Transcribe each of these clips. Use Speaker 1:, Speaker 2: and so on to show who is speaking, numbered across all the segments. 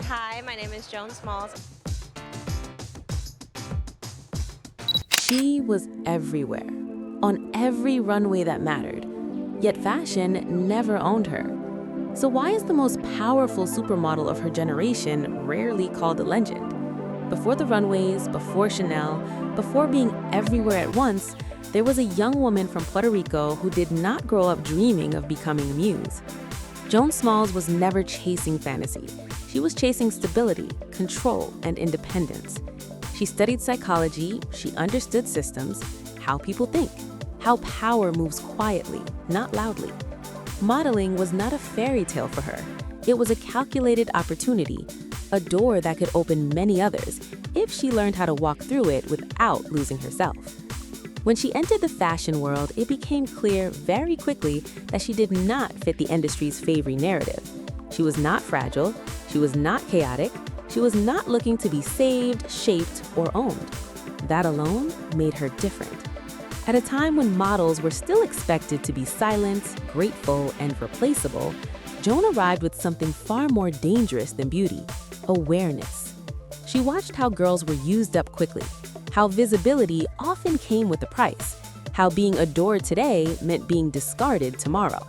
Speaker 1: Hi, my name is Joan Smalls.
Speaker 2: She was everywhere, on every runway that mattered, yet fashion never owned her. So why is the most powerful supermodel of her generation rarely called a legend? Before the runways, before Chanel, before being everywhere at once, there was a young woman from Puerto Rico who did not grow up dreaming of becoming a muse. Joan Smalls was never chasing fantasy. She was chasing stability, control, and independence. She studied psychology, she understood systems, how people think, how power moves quietly, not loudly. Modeling was not a fairy tale for her. It was a calculated opportunity, a door that could open many others if she learned how to walk through it without losing herself. When she entered the fashion world, it became clear very quickly that she did not fit the industry's favoring narrative. She was not fragile, she was not chaotic, she was not looking to be saved, shaped, or owned. That alone made her different. At a time when models were still expected to be silent, grateful, and replaceable, Joan arrived with something far more dangerous than beauty: awareness. She watched how girls were used up quickly, how visibility often came with a price, how being adored today meant being discarded tomorrow.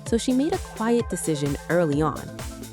Speaker 2: So she made a quiet decision early on.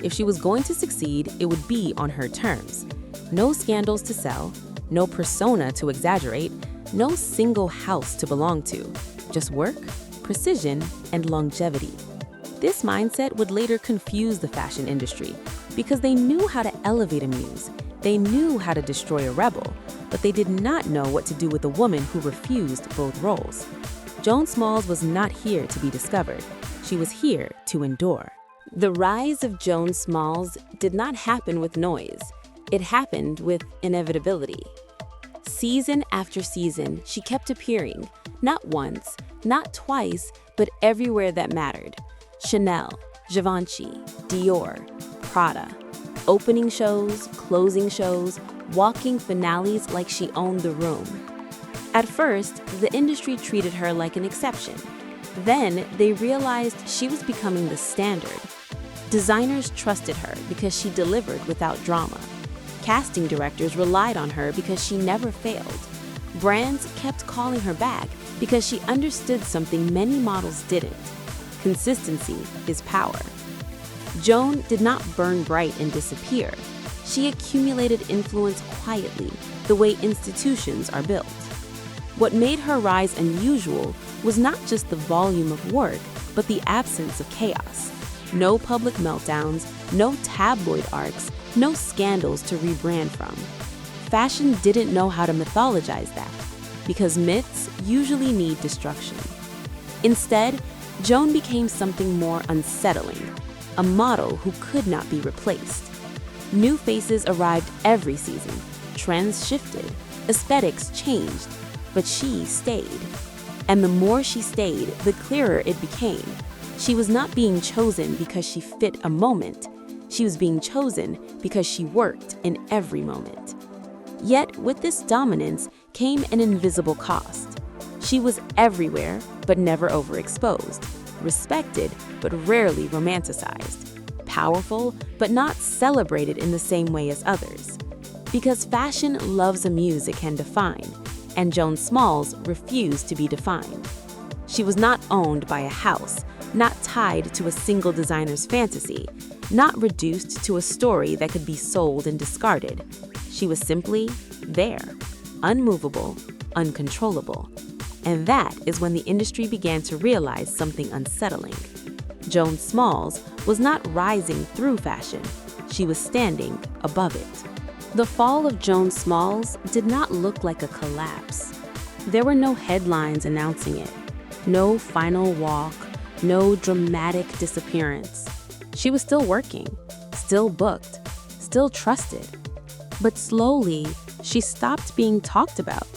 Speaker 2: If she was going to succeed, it would be on her terms. No scandals to sell, no persona to exaggerate, no single house to belong to. Just work, precision, and longevity. This mindset would later confuse the fashion industry because they knew how to elevate a muse. They knew how to destroy a rebel, but they did not know what to do with a woman who refused both roles. Joan Smalls was not here to be discovered. She was here to endure. The rise of Joan Smalls did not happen with noise. It happened with inevitability. Season after season, she kept appearing, not once, not twice, but everywhere that mattered. Chanel, Givenchy, Dior, Prada. Opening shows, closing shows, walking finales like she owned the room. At first, the industry treated her like an exception. Then, they realized she was becoming the standard. Designers trusted her because she delivered without drama. Casting directors relied on her because she never failed. Brands kept calling her back because she understood something many models didn't. Consistency is power. Joan did not burn bright and disappear. She accumulated influence quietly, the way institutions are built. What made her rise unusual was not just the volume of work, but the absence of chaos. No public meltdowns, no tabloid arcs, no scandals to rebrand from. Fashion didn't know how to mythologize that, because myths usually need destruction. Instead, Joan became something more unsettling, a model who could not be replaced. New faces arrived every season, trends shifted, aesthetics changed, but she stayed. And the more she stayed, the clearer it became. She was not being chosen because she fit a moment. She was being chosen because she worked in every moment. Yet, with this dominance came an invisible cost. She was everywhere, but never overexposed. Respected, but rarely romanticized. Powerful, but not celebrated in the same way as others. Because fashion loves a muse it can define, and Joan Smalls refused to be defined. She was not owned by a house, not tied to a single designer's fantasy, not reduced to a story that could be sold and discarded. She was simply there, unmovable, uncontrollable. And that is when the industry began to realize something unsettling. Joan Smalls was not rising through fashion, she was standing above it. The fall of Joan Smalls did not look like a collapse. There were no headlines announcing it, no final walk, no dramatic disappearance. She was still working, still booked, still trusted. But slowly, she stopped being talked about.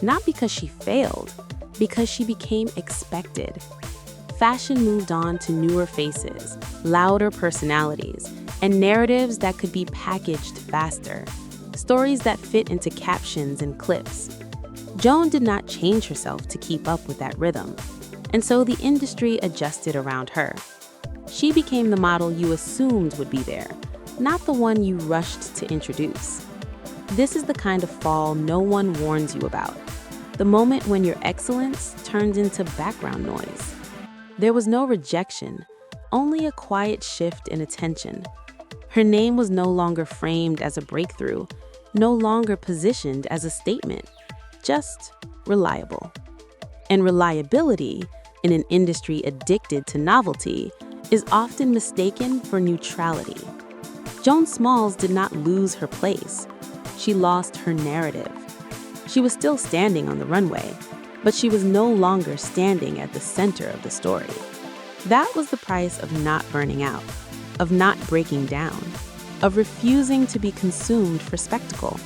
Speaker 2: Not because she failed, because she became expected. Fashion moved on to newer faces, louder personalities, and narratives that could be packaged faster. Stories that fit into captions and clips. Joan did not change herself to keep up with that rhythm, and so the industry adjusted around her. She became the model you assumed would be there, not the one you rushed to introduce. This is the kind of fall no one warns you about, the moment when your excellence turns into background noise. There was no rejection, only a quiet shift in attention. Her name was no longer framed as a breakthrough, no longer positioned as a statement, just reliable. And reliability, in an industry addicted to novelty, is often mistaken for neutrality. Joan Smalls did not lose her place. She lost her narrative. She was still standing on the runway, but she was no longer standing at the center of the story. That was the price of not burning out, of not breaking down, of refusing to be consumed for spectacle.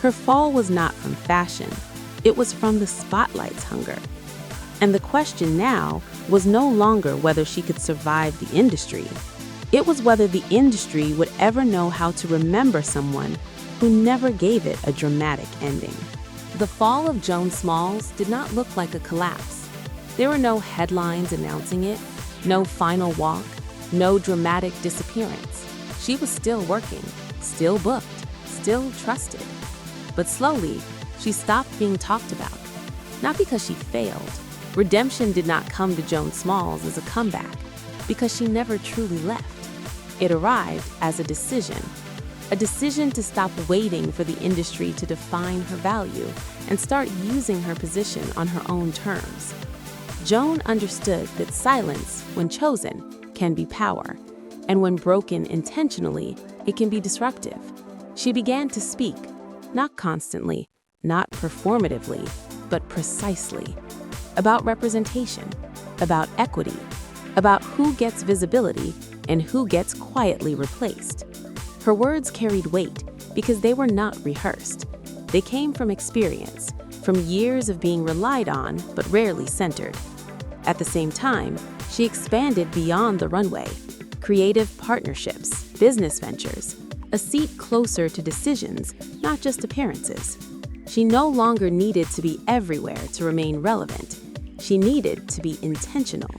Speaker 2: Her fall was not from fashion, it was from the spotlight's hunger. And the question now was no longer whether she could survive the industry. It was whether the industry would ever know how to remember someone who never gave it a dramatic ending. The fall of Joan Smalls did not look like a collapse. There were no headlines announcing it, no final walk, no dramatic disappearance. She was still working, still booked, still trusted. But slowly, she stopped being talked about. Not because she failed. Redemption did not come to Joan Smalls as a comeback, because she never truly left. It arrived as a decision to stop waiting for the industry to define her value and start using her position on her own terms. Joan understood that silence, when chosen, can be power, and when broken intentionally, it can be disruptive. She began to speak, not constantly, not performatively, but precisely, about representation, about equity, about who gets visibility and who gets quietly replaced. Her words carried weight because they were not rehearsed. They came from experience, from years of being relied on but rarely centered. At the same time, she expanded beyond the runway, creative partnerships, business ventures, a seat closer to decisions, not just appearances. She no longer needed to be everywhere to remain relevant. She needed to be intentional.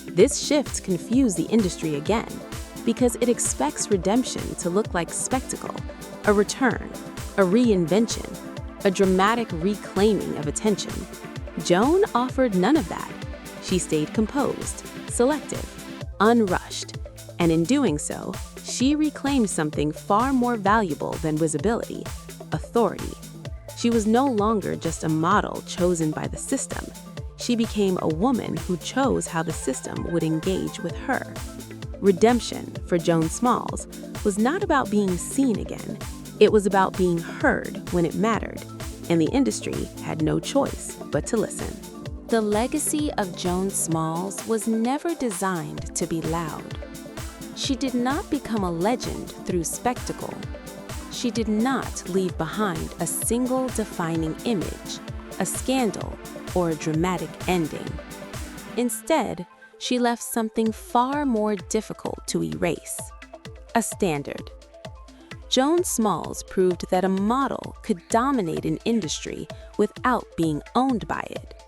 Speaker 2: This shift confused the industry again, because it expects redemption to look like spectacle, a return, a reinvention, a dramatic reclaiming of attention. Joan offered none of that. She stayed composed, selective, unrushed, and in doing so, she reclaimed something far more valuable than visibility: authority. She was no longer just a model chosen by the system. She became a woman who chose how the system would engage with her. Redemption, for Joan Smalls, was not about being seen again. It was about being heard when it mattered, and the industry had no choice but to listen. The legacy of Joan Smalls was never designed to be loud. She did not become a legend through spectacle. She did not leave behind a single defining image, a scandal, or a dramatic ending. Instead, she left something far more difficult to erase: a standard. Joan Smalls proved that a model could dominate an industry without being owned by it,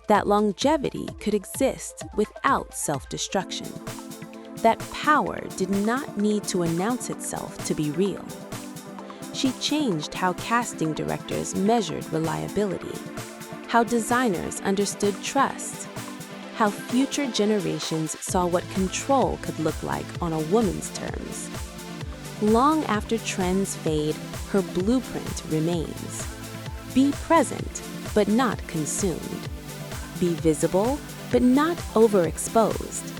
Speaker 2: that longevity could exist without self-destruction, that power did not need to announce itself to be real. She changed how casting directors measured reliability, how designers understood trust, how future generations saw what control could look like on a woman's terms. Long after trends fade, her blueprint remains. Be present, but not consumed. Be visible, but not overexposed.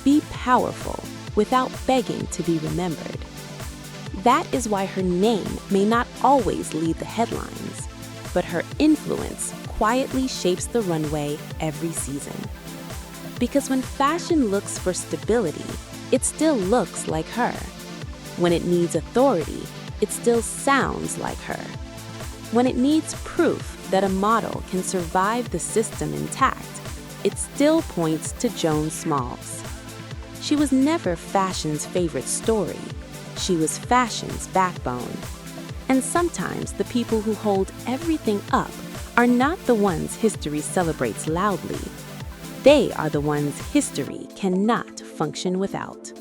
Speaker 2: Be powerful, without begging to be remembered. That is why her name may not always lead the headlines, but her influence quietly shapes the runway every season. Because when fashion looks for stability, it still looks like her. When it needs authority, it still sounds like her. When it needs proof that a model can survive the system intact, it still points to Joan Smalls. She was never fashion's favorite story. She was fashion's backbone. And sometimes the people who hold everything up are not the ones history celebrates loudly. They are the ones history cannot function without.